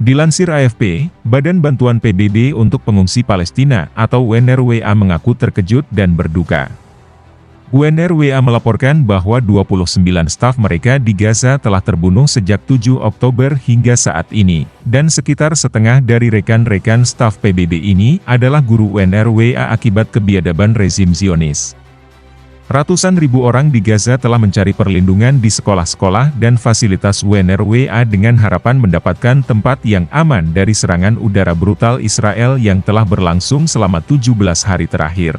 Dilansir AFP, Badan Bantuan PBB untuk Pengungsi Palestina atau UNRWA mengaku terkejut dan berduka. UNRWA melaporkan bahwa 29 staf mereka di Gaza telah terbunuh sejak 7 Oktober hingga saat ini, dan sekitar setengah dari rekan-rekan staf PBB ini adalah guru UNRWA akibat kebiadaban rezim Zionis. Ratusan ribu orang di Gaza telah mencari perlindungan di sekolah-sekolah dan fasilitas UNRWA dengan harapan mendapatkan tempat yang aman dari serangan udara brutal Israel yang telah berlangsung selama 17 hari terakhir.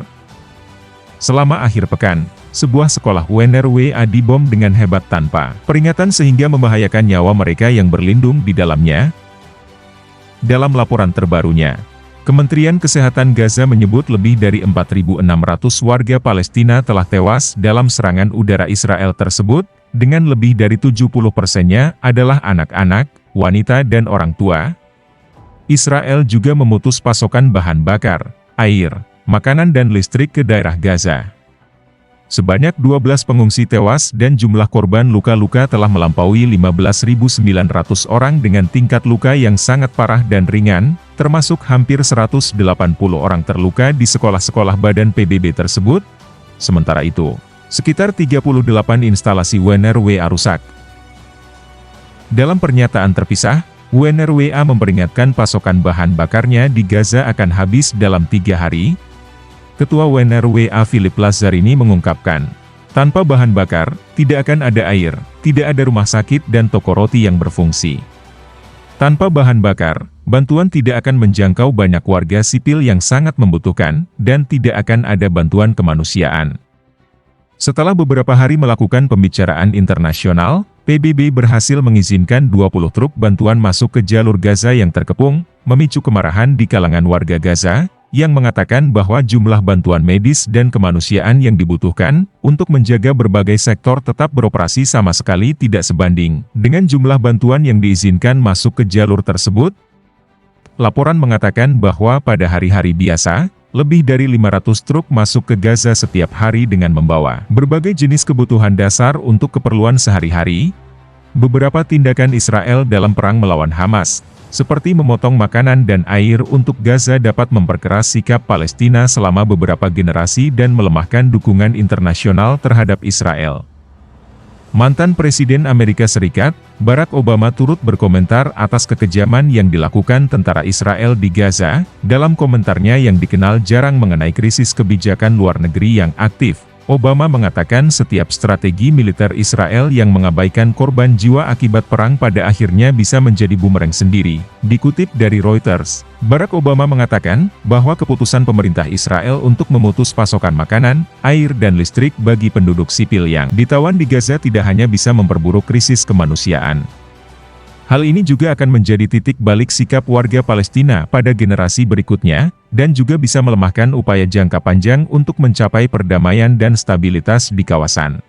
Selama akhir pekan, sebuah sekolah UNRWA dibom dengan hebat tanpa peringatan sehingga membahayakan nyawa mereka yang berlindung di dalamnya. Dalam laporan terbarunya, Kementerian Kesehatan Gaza menyebut lebih dari 4.600 warga Palestina telah tewas dalam serangan udara Israel tersebut, dengan lebih dari 70%-nya adalah anak-anak, wanita dan orang tua. Israel juga memutus pasokan bahan bakar, air, makanan dan listrik ke daerah Gaza. Sebanyak 12 pengungsi tewas dan jumlah korban luka-luka telah melampaui 15.900 orang dengan tingkat luka yang sangat parah dan ringan, termasuk hampir 180 orang terluka di sekolah-sekolah badan PBB tersebut. Sementara itu, sekitar 38 instalasi UNRWA rusak. Dalam pernyataan terpisah, UNRWA memperingatkan pasokan bahan bakarnya di Gaza akan habis dalam 3 hari. Ketua UNRWA Philip Lazzarini mengungkapkan, tanpa bahan bakar, tidak akan ada air, tidak ada rumah sakit dan toko roti yang berfungsi. Tanpa bahan bakar, bantuan tidak akan menjangkau banyak warga sipil yang sangat membutuhkan, dan tidak akan ada bantuan kemanusiaan. Setelah beberapa hari melakukan pembicaraan internasional, PBB berhasil mengizinkan 20 truk bantuan masuk ke jalur Gaza yang terkepung, memicu kemarahan di kalangan warga Gaza, yang mengatakan bahwa jumlah bantuan medis dan kemanusiaan yang dibutuhkan untuk menjaga berbagai sektor tetap beroperasi sama sekali tidak sebanding dengan jumlah bantuan yang diizinkan masuk ke jalur tersebut. Laporan mengatakan bahwa pada hari-hari biasa, lebih dari 500 truk masuk ke Gaza setiap hari dengan membawa berbagai jenis kebutuhan dasar untuk keperluan sehari-hari. Beberapa tindakan Israel dalam perang melawan Hamas, seperti memotong makanan dan air untuk Gaza dapat memperkeras sikap Palestina selama beberapa generasi dan melemahkan dukungan internasional terhadap Israel. Mantan Presiden Amerika Serikat, Barack Obama turut berkomentar atas kekejaman yang dilakukan tentara Israel di Gaza, dalam komentarnya yang dikenal jarang mengenai krisis kebijakan luar negeri yang aktif. Obama mengatakan setiap strategi militer Israel yang mengabaikan korban jiwa akibat perang pada akhirnya bisa menjadi bumerang sendiri. Dikutip dari Reuters, Barack Obama mengatakan bahwa keputusan pemerintah Israel untuk memutus pasokan makanan, air dan listrik bagi penduduk sipil yang ditawan di Gaza tidak hanya bisa memperburuk krisis kemanusiaan. Hal ini juga akan menjadi titik balik sikap warga Palestina pada generasi berikutnya, dan juga bisa melemahkan upaya jangka panjang untuk mencapai perdamaian dan stabilitas di kawasan.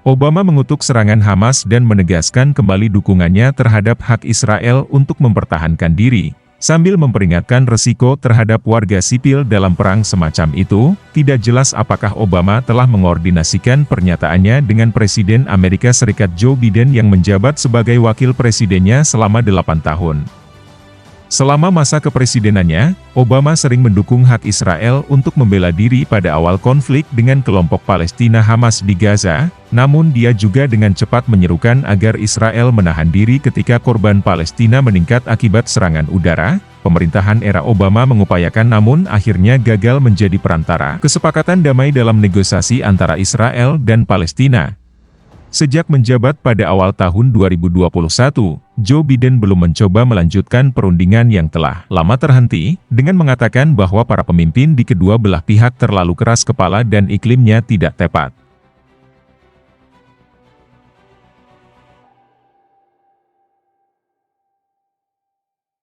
Obama mengutuk serangan Hamas dan menegaskan kembali dukungannya terhadap hak Israel untuk mempertahankan diri, sambil memperingatkan resiko terhadap warga sipil dalam perang semacam itu. Tidak jelas apakah Obama telah mengordinasikan pernyataannya dengan Presiden Amerika Serikat Joe Biden yang menjabat sebagai wakil presidennya selama 8 tahun. Selama masa kepresidenannya, Obama sering mendukung hak Israel untuk membela diri pada awal konflik dengan kelompok Palestina Hamas di Gaza, namun dia juga dengan cepat menyerukan agar Israel menahan diri ketika korban Palestina meningkat akibat serangan udara. Pemerintahan era Obama mengupayakan namun akhirnya gagal menjadi perantara kesepakatan damai dalam negosiasi antara Israel dan Palestina. Sejak menjabat pada awal tahun 2021, Joe Biden belum mencoba melanjutkan perundingan yang telah lama terhenti, dengan mengatakan bahwa para pemimpin di kedua belah pihak terlalu keras kepala dan iklimnya tidak tepat.